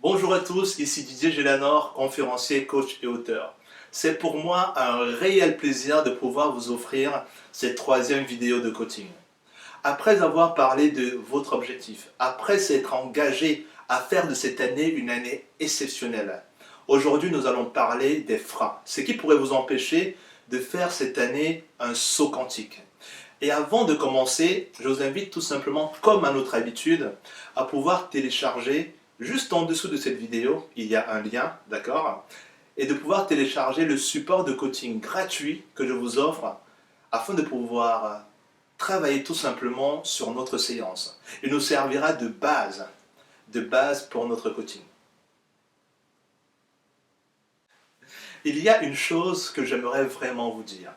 Bonjour à tous, ici Didier Gélanor, conférencier, coach et auteur. C'est pour moi un réel plaisir de pouvoir vous offrir cette troisième vidéo de coaching. Après avoir parlé de votre objectif, après s'être engagé à faire de cette année une année exceptionnelle, aujourd'hui nous allons parler des freins, ce qui pourrait vous empêcher de faire cette année un saut quantique. Et avant de commencer, je vous invite tout simplement, comme à notre habitude, à pouvoir télécharger, juste en dessous de cette vidéo, il y a un lien, d'accord? Et de pouvoir télécharger le support de coaching gratuit que je vous offre afin de pouvoir travailler tout simplement sur notre séance. Il nous servira de base pour notre coaching. Il y a une chose que j'aimerais vraiment vous dire.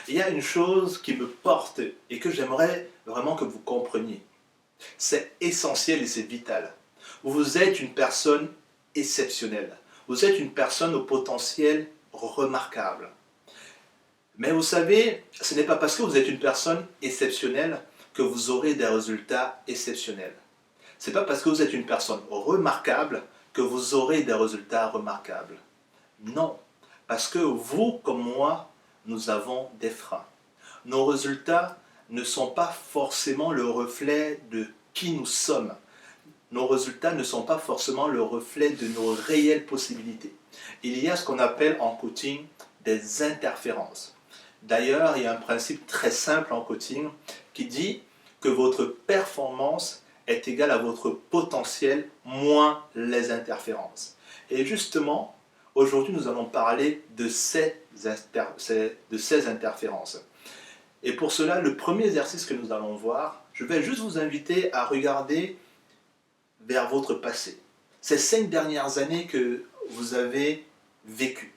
Il y a une chose qui me porte et que j'aimerais vraiment que vous compreniez. C'est essentiel et c'est vital. Vous êtes une personne exceptionnelle. Vous êtes une personne au potentiel remarquable. Mais vous savez, ce n'est pas parce que vous êtes une personne exceptionnelle que vous aurez des résultats exceptionnels. Ce n'est pas parce que vous êtes une personne remarquable que vous aurez des résultats remarquables. Non, parce que vous, comme moi, nous avons des freins. Nos résultats ne sont pas forcément le reflet de qui nous sommes. Nos résultats ne sont pas forcément le reflet de nos réelles possibilités. Il y a ce qu'on appelle en coaching des interférences. D'ailleurs, il y a un principe très simple en coaching qui dit que votre performance est égale à votre potentiel moins les interférences. Et justement, aujourd'hui, nous allons parler de ces interférences. Et pour cela, le premier exercice que nous allons voir, je vais juste vous inviter à regarder vers votre passé. Ces 5 dernières années que vous avez vécues.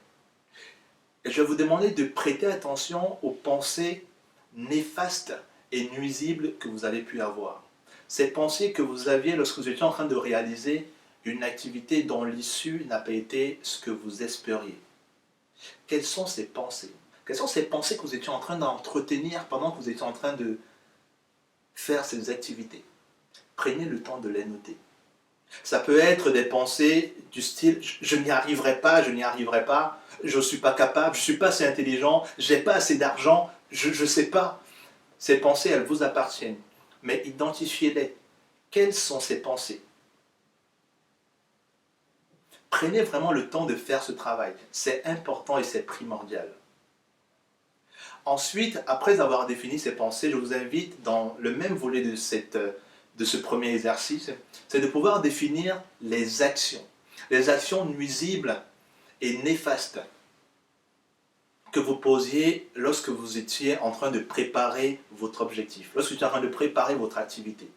Et je vais vous demander de prêter attention aux pensées néfastes et nuisibles que vous avez pu avoir. Ces pensées que vous aviez lorsque vous étiez en train de réaliser une activité dont l'issue n'a pas été ce que vous espériez. Quelles sont ces pensées? Quelles sont ces pensées que vous étiez en train d'entretenir pendant que vous étiez en train de faire ces activités? Prenez le temps de les noter. Ça peut être des pensées du style « je n'y arriverai pas, je n'y arriverai pas, je ne suis pas capable, je ne suis pas assez intelligent, je n'ai pas assez d'argent, je ne sais pas ». Ces pensées, elles vous appartiennent, mais identifiez-les. Quelles sont ces pensées? Prenez vraiment le temps de faire ce travail. C'est important et c'est primordial. Ensuite, après avoir défini ces pensées, je vous invite dans le même volet de ce premier exercice, c'est de pouvoir définir les actions nuisibles et néfastes que vous posiez lorsque vous étiez en train de préparer votre objectif, lorsque vous étiez en train de préparer votre activité.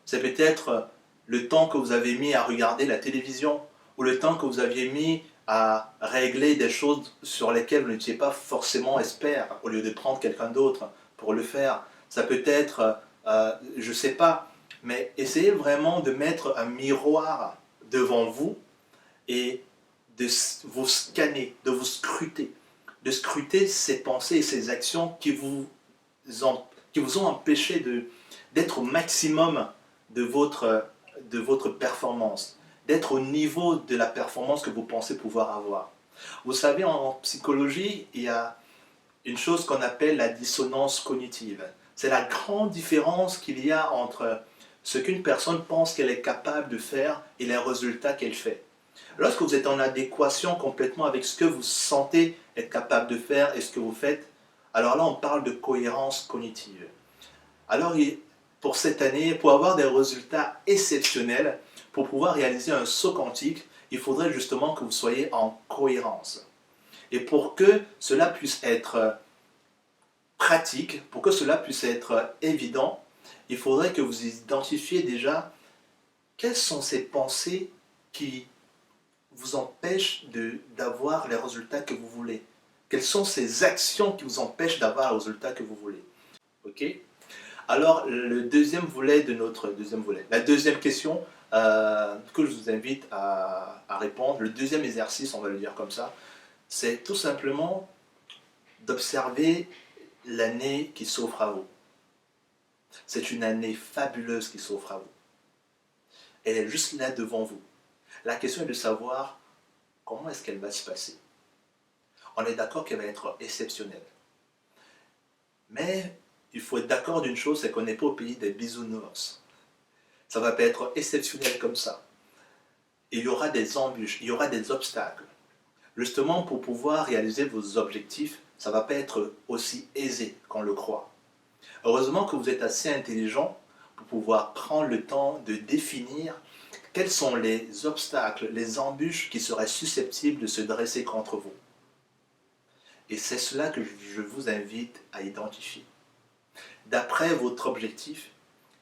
C'est peut-être le temps que vous avez mis à regarder la télévision ou le temps que vous aviez mis à régler des choses sur lesquelles vous n'étiez pas forcément expert au lieu de prendre quelqu'un d'autre pour le faire. Ça peut être, je ne sais pas, mais essayez vraiment de mettre un miroir devant vous et de vous scanner, de vous scruter, de scruter ces pensées et ces actions qui vous ont empêché d'être au maximum de votre performance, d'être au niveau de la performance que vous pensez pouvoir avoir. Vous savez, en psychologie, il y a une chose qu'on appelle la dissonance cognitive. C'est la grande différence qu'il y a entre ce qu'une personne pense qu'elle est capable de faire et les résultats qu'elle fait. Lorsque vous êtes en adéquation complètement avec ce que vous sentez être capable de faire et ce que vous faites, alors là on parle de cohérence cognitive. Alors pour cette année, pour avoir des résultats exceptionnels, pour pouvoir réaliser un saut quantique, il faudrait justement que vous soyez en cohérence. Et pour que cela puisse être pratique, pour que cela puisse être évident, il faudrait que vous identifiez déjà quelles sont ces pensées qui vous empêchent d'avoir les résultats que vous voulez. Quelles sont ces actions qui vous empêchent d'avoir les résultats que vous voulez. Ok? Alors, le deuxième volet de notre deuxième volet, la deuxième question que je vous invite à répondre, le deuxième exercice, on va le dire comme ça, c'est tout simplement d'observer l'année qui s'offre à vous. C'est une année fabuleuse qui s'offre à vous. Elle est juste là devant vous. La question est de savoir comment est-ce qu'elle va se passer. On est d'accord qu'elle va être exceptionnelle. Mais il faut être d'accord d'une chose, c'est qu'on n'est pas au pays des bisounours. Ça ne va pas être exceptionnel comme ça. Il y aura des embûches, il y aura des obstacles. Justement, pour pouvoir réaliser vos objectifs, ça ne va pas être aussi aisé qu'on le croit. Heureusement que vous êtes assez intelligent pour pouvoir prendre le temps de définir quels sont les obstacles, les embûches qui seraient susceptibles de se dresser contre vous. Et c'est cela que je vous invite à identifier. D'après votre objectif,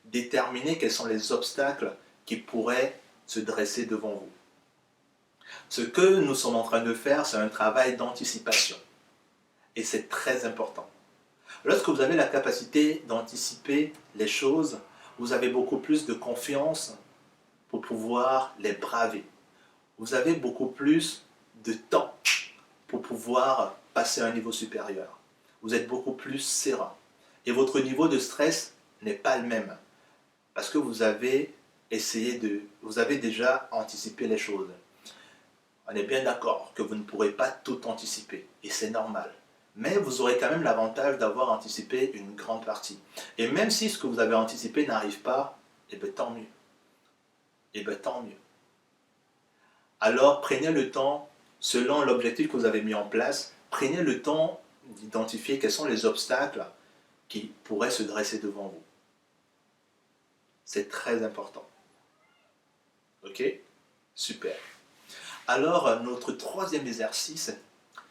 déterminez quels sont les obstacles qui pourraient se dresser devant vous. Ce que nous sommes en train de faire, c'est un travail d'anticipation. Et c'est très important. Lorsque vous avez la capacité d'anticiper les choses, vous avez beaucoup plus de confiance pour pouvoir les braver. Vous avez beaucoup plus de temps pour pouvoir passer à un niveau supérieur. Vous êtes beaucoup plus serein. Et votre niveau de stress n'est pas le même. Parce que vous avez vous avez déjà anticipé les choses. On est bien d'accord que vous ne pourrez pas tout anticiper. Et c'est normal. Mais vous aurez quand même l'avantage d'avoir anticipé une grande partie. Et même si ce que vous avez anticipé n'arrive pas, eh bien tant mieux. Eh bien tant mieux. Alors prenez le temps, selon l'objectif que vous avez mis en place, prenez le temps d'identifier quels sont les obstacles qui pourraient se dresser devant vous. C'est très important. Ok? Super. Alors, notre troisième exercice,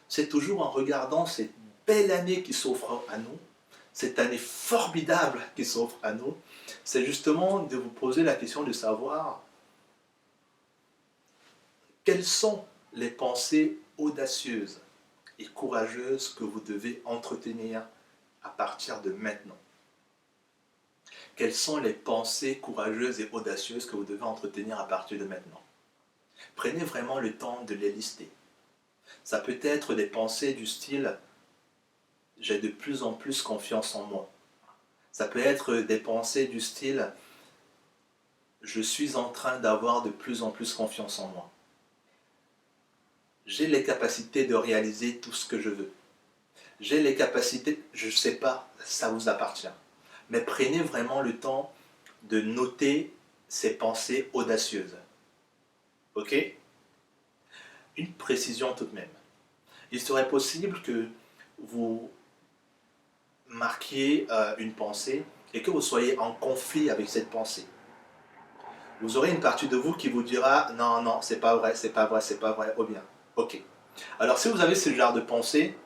c'est toujours en regardant cette belle année qui s'offre à nous, cette année formidable qui s'offre à nous, c'est justement de vous poser la question de savoir quelles sont les pensées audacieuses et courageuses que vous devez entretenir à partir de maintenant. Quelles sont les pensées courageuses et audacieuses que vous devez entretenir à partir de maintenant? Prenez vraiment le temps de les lister. Ça peut être des pensées du style « j'ai de plus en plus confiance en moi ». Ça peut être des pensées du style « je suis en train d'avoir de plus en plus confiance en moi ». J'ai les capacités de réaliser tout ce que je veux. J'ai les capacités, je ne sais pas, ça vous appartient. Mais prenez vraiment le temps de noter ces pensées audacieuses. Ok? Une précision tout de même. Il serait possible que vous marquiez une pensée et que vous soyez en conflit avec cette pensée. Vous aurez une partie de vous qui vous dira « non, non, c'est pas vrai, c'est pas vrai, c'est pas vrai », ou bien « ok ». Alors si vous avez ce genre de pensée,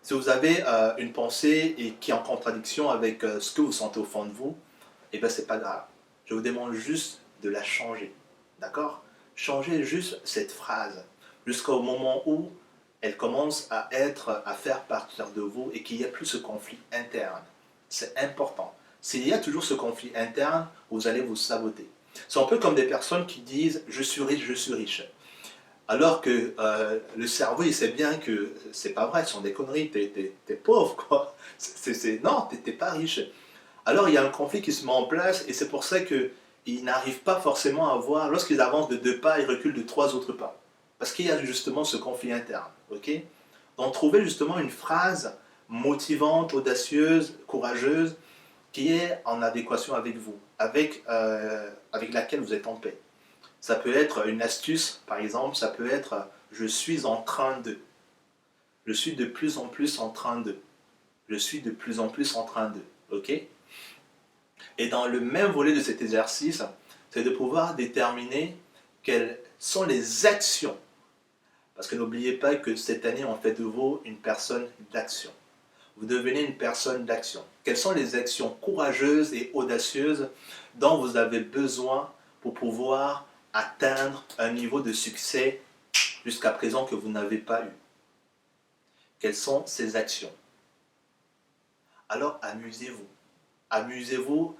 si vous avez une pensée qui est en contradiction avec ce que vous sentez au fond de vous, eh bien c'est pas grave. Je vous demande juste de la changer. D'accord? Changez juste cette phrase jusqu'au moment où elle commence à faire partir de vous et qu'il n'y a plus ce conflit interne. C'est important. S'il y a toujours ce conflit interne, vous allez vous saboter. C'est un peu comme des personnes qui disent « je suis riche, je suis riche ». Alors que le cerveau, il sait bien que c'est pas vrai, ce sont des conneries, t'es pauvre, quoi. Non, t'es pas riche. Alors il y a un conflit qui se met en place et c'est pour ça qu'ils n'arrivent pas forcément à voir, lorsqu'ils avancent de 2 pas, ils reculent de 3 autres pas. Parce qu'il y a justement ce conflit interne. Ok? Donc trouvez justement une phrase motivante, audacieuse, courageuse, qui est en adéquation avec vous, avec laquelle vous êtes en paix. Ça peut être une astuce, par exemple, ça peut être « je suis en train de ». Je suis de plus en plus en train de. Je suis de plus en plus en train de. Ok? Et dans le même volet de cet exercice, c'est de pouvoir déterminer quelles sont les actions. Parce que n'oubliez pas que cette année, on fait de vous une personne d'action. Vous devenez une personne d'action. Quelles sont les actions courageuses et audacieuses dont vous avez besoin pour pouvoir atteindre un niveau de succès jusqu'à présent que vous n'avez pas eu? Quelles sont ces actions? Alors amusez-vous. Amusez-vous,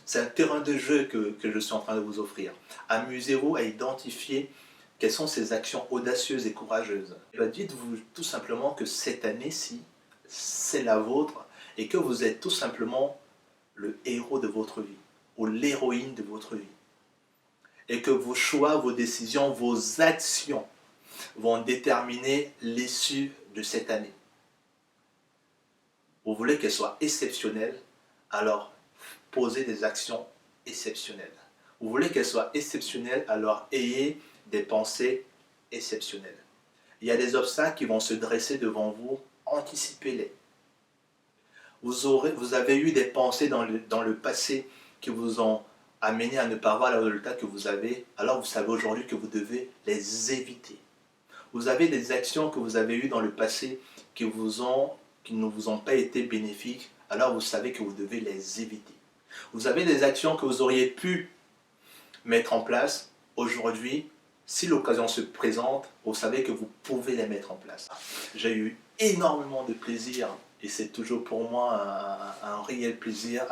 c'est un terrain de jeu que je suis en train de vous offrir. Amusez-vous à identifier quelles sont ces actions audacieuses et courageuses. Dites-vous tout simplement que cette année-ci, c'est la vôtre et que vous êtes tout simplement le héros de votre vie ou l'héroïne de votre vie. et que vos choix, vos décisions, vos actions vont déterminer l'issue de cette année. Vous voulez qu'elle soit exceptionnelle, alors posez des actions exceptionnelles. Vous voulez qu'elle soit exceptionnelle, alors ayez des pensées exceptionnelles. Il y a des obstacles qui vont se dresser devant vous, anticipez-les. Vous avez eu des pensées dans le passé qui vous ont amené à ne pas avoir le résultat que vous avez, alors vous savez aujourd'hui que vous devez les éviter. Vous avez des actions que vous avez eues dans le passé qui ne vous ont pas été bénéfiques, alors vous savez que vous devez les éviter. Vous avez des actions que vous auriez pu mettre en place aujourd'hui. Si l'occasion se présente, vous savez que vous pouvez les mettre en place. J'ai eu énormément de plaisir et c'est toujours pour moi un réel plaisir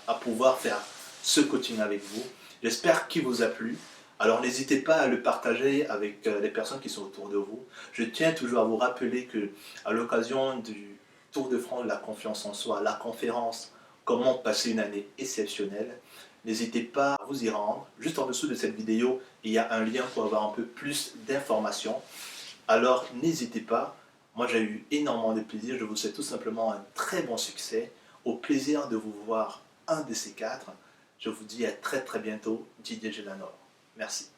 à pouvoir faire ce coaching avec vous. J'espère qu'il vous a plu. Alors n'hésitez pas à le partager avec les personnes qui sont autour de vous. Je tiens toujours à vous rappeler que à l'occasion du Tour de France de la confiance en soi, la conférence Comment passer une année exceptionnelle, n'hésitez pas à vous y rendre. Juste en dessous de cette vidéo, il y a un lien pour avoir un peu plus d'informations. Alors n'hésitez pas. Moi j'ai eu énormément de plaisir. Je vous souhaite tout simplement un très bon succès. Au plaisir de vous voir un de ces quatre. Je vous dis à très très bientôt. Didier Gélanor. Merci.